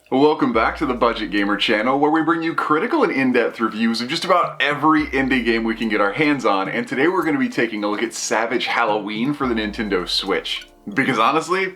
Welcome back to the Budget Gamer channel, where we bring you critical and in-depth reviews of just about every indie game we can get our hands on, and today we're going to be taking a look at Savage Halloween for the Nintendo Switch. Because honestly,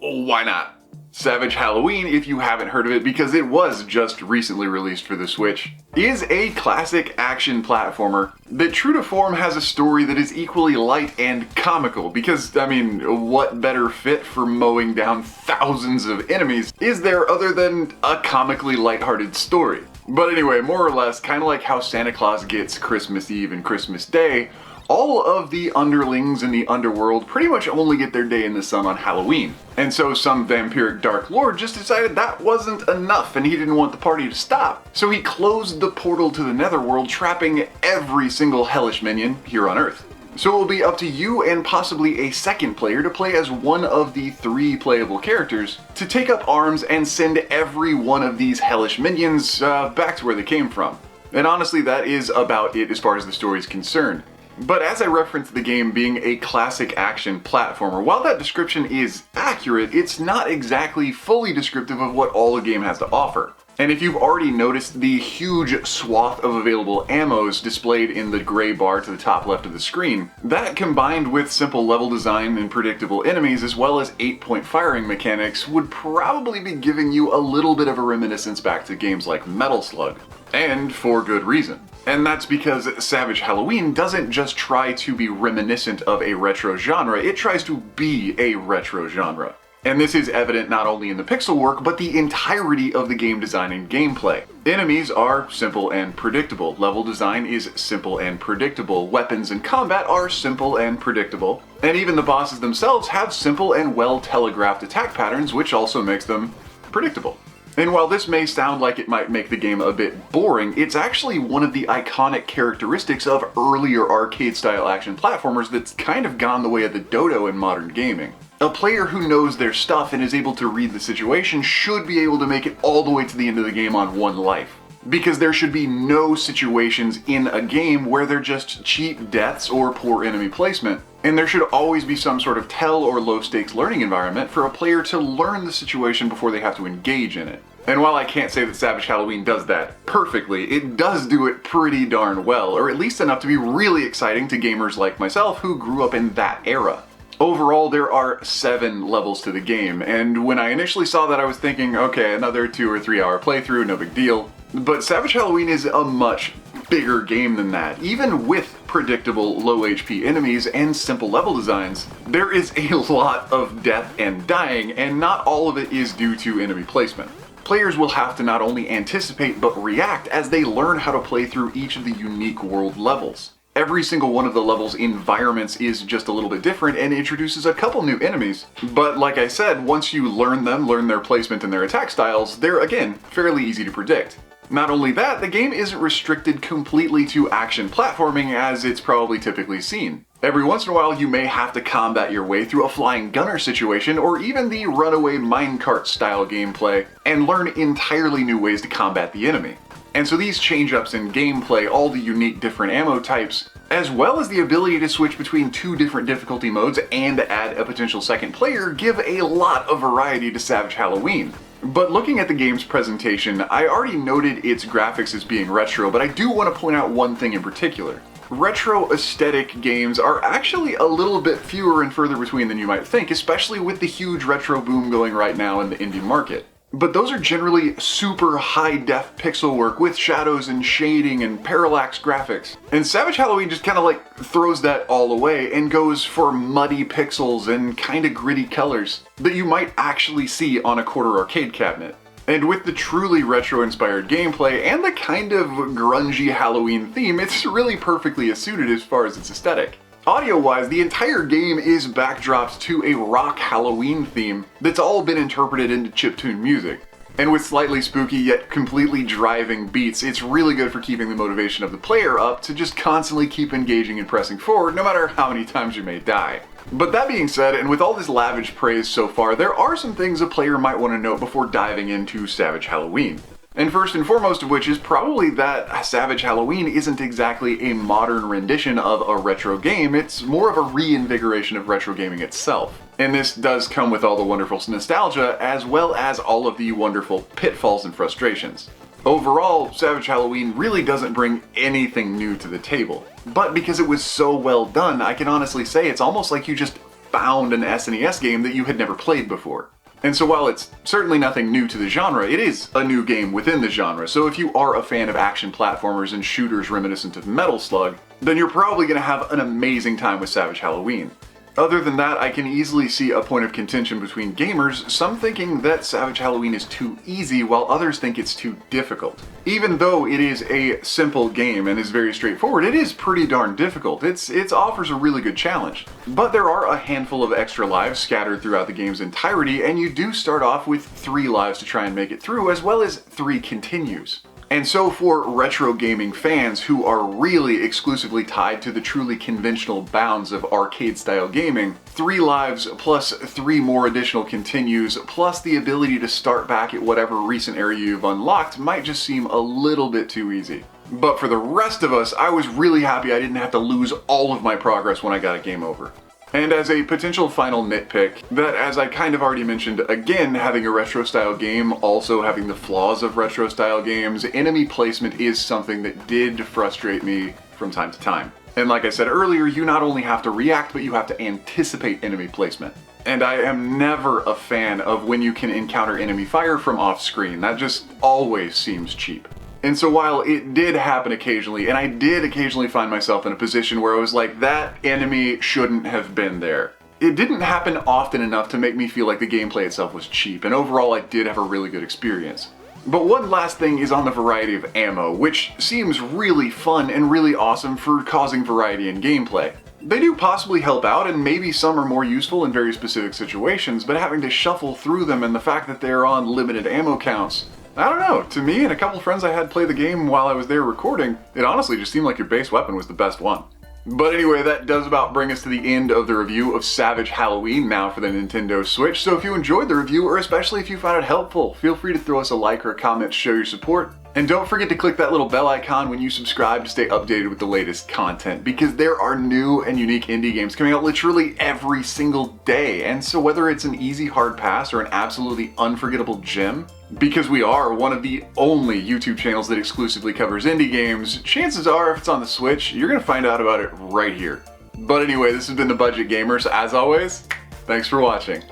why not? Savage Halloween, if you haven't heard of it because it was just recently released for the Switch, is a classic action platformer that, true to form, has a story that is equally light and comical because, I mean, what better fit for mowing down thousands of enemies is there other than a comically lighthearted story? But anyway, more or less, kind of like how Santa Claus gets Christmas Eve and Christmas Day, all of the underlings in the underworld pretty much only get their day in the sun on Halloween. And so some vampiric Dark Lord just decided that wasn't enough and he didn't want the party to stop. So he closed the portal to the Nether World, trapping every single hellish minion here on Earth. So it will be up to you and possibly a second player to play as one of the 3 playable characters to take up arms and send every one of these hellish minions back to where they came from. And honestly, that is about it as far as the story is concerned. But as I referenced the game being a classic action platformer, while that description is accurate, it's not exactly fully descriptive of what all the game has to offer. And if you've already noticed the huge swath of available ammos displayed in the gray bar to the top left of the screen, that combined with simple level design and predictable enemies as well as 8-point firing mechanics would probably be giving you a little bit of a reminiscence back to games like Metal Slug. And for good reason. And that's because Savage Halloween doesn't just try to be reminiscent of a retro genre, it tries to be a retro genre. And this is evident not only in the pixel work, but the entirety of the game design and gameplay. Enemies are simple and predictable, level design is simple and predictable, weapons and combat are simple and predictable, and even the bosses themselves have simple and well telegraphed attack patterns, which also makes them predictable. And while this may sound like it might make the game a bit boring, it's actually one of the iconic characteristics of earlier arcade-style action platformers that's kind of gone the way of the dodo in modern gaming. A player who knows their stuff and is able to read the situation should be able to make it all the way to the end of the game on one life. Because there should be no situations in a game where they're just cheap deaths or poor enemy placement. And there should always be some sort of tell or low stakes learning environment for a player to learn the situation before they have to engage in it. And while I can't say that Savage Halloween does that perfectly, it does do it pretty darn well, or at least enough to be really exciting to gamers like myself who grew up in that era. Overall, there are 7 levels to the game, and when I initially saw that I was thinking, okay, another 2 or 3 hour playthrough, no big deal. But Savage Halloween is a much bigger game than that. Even with predictable low HP enemies and simple level designs, there is a lot of death and dying, and not all of it is due to enemy placement. Players will have to not only anticipate but react as they learn how to play through each of the unique world levels. Every single one of the level's environments is just a little bit different and introduces a couple new enemies. But like I said, once you learn them, learn their placement and their attack styles, they're again fairly easy to predict. Not only that, the game isn't restricted completely to action platforming as it's probably typically seen. Every once in a while you may have to combat your way through a flying gunner situation or even the runaway minecart style gameplay and learn entirely new ways to combat the enemy. And so these change-ups in gameplay, all the unique different ammo types, as well as the ability to switch between 2 different difficulty modes and add a potential second player, give a lot of variety to Savage Halloween. But looking at the game's presentation, I already noted its graphics as being retro, but I do want to point out one thing in particular. Retro aesthetic games are actually a little bit fewer and further between than you might think, especially with the huge retro boom going right now in the indie market. But those are generally super high-def pixel work with shadows and shading and parallax graphics. And Savage Halloween just kind of like throws that all away and goes for muddy pixels and kind of gritty colors that you might actually see on a quarter arcade cabinet. And with the truly retro-inspired gameplay and the kind of grungy Halloween theme, it's really perfectly suited as far as its aesthetic. Audio-wise, the entire game is backdropped to a rock Halloween theme that's all been interpreted into chiptune music. And with slightly spooky yet completely driving beats, it's really good for keeping the motivation of the player up to just constantly keep engaging and pressing forward no matter how many times you may die. But that being said, and with all this lavish praise so far, there are some things a player might want to note before diving into Savage Halloween. And first and foremost of which is probably that Savage Halloween isn't exactly a modern rendition of a retro game, it's more of a reinvigoration of retro gaming itself. And this does come with all the wonderful nostalgia, as well as all of the wonderful pitfalls and frustrations. Overall, Savage Halloween really doesn't bring anything new to the table. But because it was so well done, I can honestly say it's almost like you just found an SNES game that you had never played before. And so while it's certainly nothing new to the genre, it is a new game within the genre, so if you are a fan of action platformers and shooters reminiscent of Metal Slug, then you're probably going to have an amazing time with Savage Halloween. Other than that, I can easily see a point of contention between gamers, some thinking that Savage Halloween is too easy while others think it's too difficult. Even though it is a simple game and is very straightforward, it is pretty darn difficult. It offers a really good challenge. But there are a handful of extra lives scattered throughout the game's entirety, and you do start off with 3 lives to try and make it through, as well as 3 continues. And so for retro gaming fans who are really exclusively tied to the truly conventional bounds of arcade-style gaming, 3 lives plus 3 more additional continues plus the ability to start back at whatever recent area you've unlocked might just seem a little bit too easy. But for the rest of us, I was really happy I didn't have to lose all of my progress when I got a game over. And as a potential final nitpick, that as I kind of already mentioned, again, having a retro style game, also having the flaws of retro style games, enemy placement is something that did frustrate me from time to time. And like I said earlier, you not only have to react, but you have to anticipate enemy placement. And I am never a fan of when you can encounter enemy fire from off screen. That just always seems cheap. And so while it did happen occasionally, and I did occasionally find myself in a position where I was like, that enemy shouldn't have been there, it didn't happen often enough to make me feel like the gameplay itself was cheap, and overall I did have a really good experience. But one last thing is on the variety of ammo, which seems really fun and really awesome for causing variety in gameplay. They do possibly help out, and maybe some are more useful in very specific situations, but having to shuffle through them and the fact that they're on limited ammo counts, I don't know, to me and a couple friends I had play the game while I was there recording, it honestly just seemed like your base weapon was the best one. But anyway, that does about bring us to the end of the review of Savage Halloween now for the Nintendo Switch, so if you enjoyed the review, or especially if you found it helpful, feel free to throw us a like or a comment to show your support. And don't forget to click that little bell icon when you subscribe to stay updated with the latest content, because there are new and unique indie games coming out literally every single day. And so whether it's an easy hard pass or an absolutely unforgettable gem, because we are one of the only YouTube channels that exclusively covers indie games, chances are if it's on the Switch, you're gonna find out about it right here. But anyway, this has been The Budget Gamer, so as always, thanks for watching.